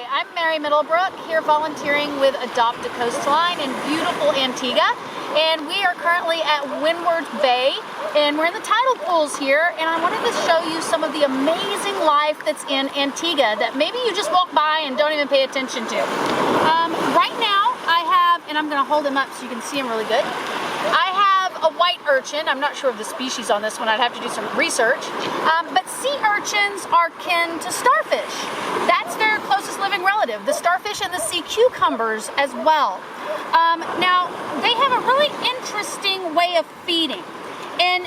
Hi, I'm Mary Middlebrook, here volunteering with Adopt a Coastline in beautiful Antigua. And we are currently at Windward Bay, and we're in the tidal pools here, and I wanted to show you some of the amazing life that's in Antigua that maybe you just walk by and don't even pay attention to. Right now, I have, and I'm going to hold him up so you can see him really good. I have a white urchin. I'm not sure of the species on this one. I'd have to do some research. But sea urchins are kin to starfish. That's their closest living relative. The starfish and the sea cucumbers as well. Now, they have a really interesting way of feeding. And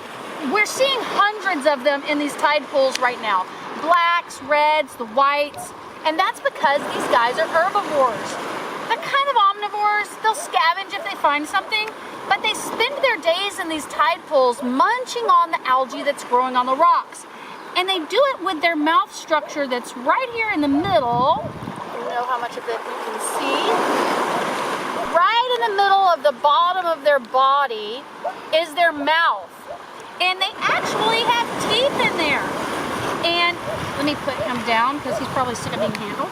we're seeing hundreds of them in these tide pools right now. Blacks, reds, the whites. And that's because these guys are herbivores. They're kind of omnivores. They'll scavenge if they find something. But they spend their days in these tide pools munching on the algae that's growing on the rocks. And they do it with their mouth structure that's right here in the middle. You know how much of it you can see. Right in the middle of the bottom of their body is their mouth. And they actually have teeth in there. And let me put him down because he's probably sick of being handled.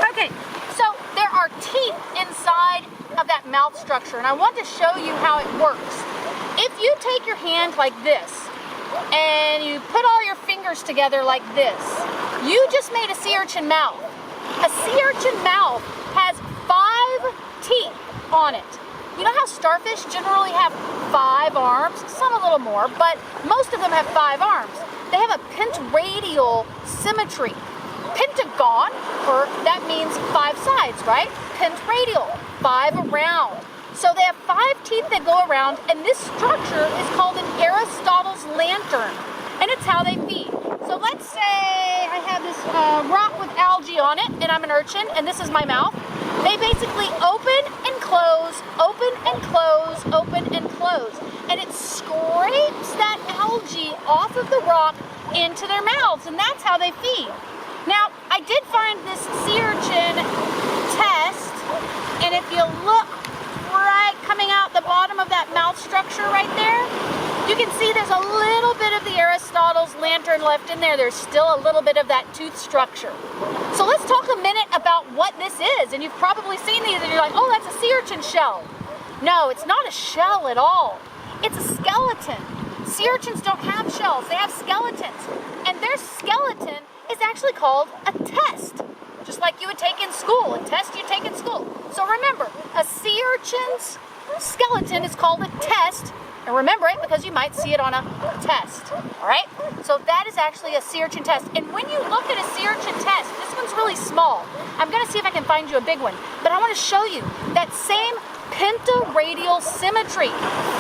Okay, so there are teeth inside of that mouth structure, and I want to show you how it works. If you take your hand like this and you put all your fingers together like this, you just made a sea urchin mouth. A sea urchin mouth has 5 teeth on it. You know how starfish generally have 5 arms? Some a little more, but most of them have 5 arms. They have a pentaradial symmetry. Pentagon, or that means 5 sides, right? Pentaradial, 5 around. So they have 5 teeth that go around, and this structure is called an Aristotle's lantern, and it's how they feed. So let's say I have this rock with algae on it, and I'm an urchin, and this is my mouth. They basically open and close, open and close, open and close, and it scrapes that algae off of the rock into their mouths, and that's how they feed. Now, I did find this sea urchin test, and if you look right coming out the bottom of that mouth structure right there, you can see there's a little bit of the Aristotle's lantern left in there. There's still a little bit of that tooth structure. So let's talk a minute about what this is. And you've probably seen these and you're like, oh, that's a sea urchin shell. No, it's not a shell at all. It's a skeleton. Sea urchins don't have shells, they have skeletons. And their skeleton is actually called a test, just like you would take in school, a test you take in school. So remember, a sea urchin's skeleton is called a test, and remember it because you might see it on a test, all right? So that is actually a sea urchin test. And when you look at a sea urchin test, this one's really small. I'm gonna see if I can find you a big one, but I wanna show you that same pentaradial symmetry,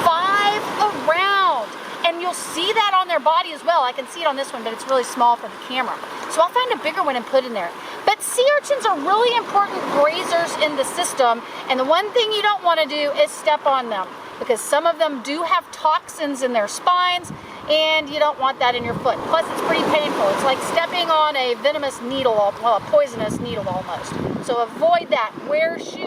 5 around. And you'll see that on their body as well. I can see it on this one, but it's really small for the camera. So I'll find a bigger one and put in there. But sea urchins are really important grazers in the system, and the one thing you don't want to do is step on them, because some of them do have toxins in their spines, and you don't want that in your foot. Plus, it's pretty painful. It's like stepping on a venomous needle, well, a poisonous needle almost. So avoid that. Wear shoes.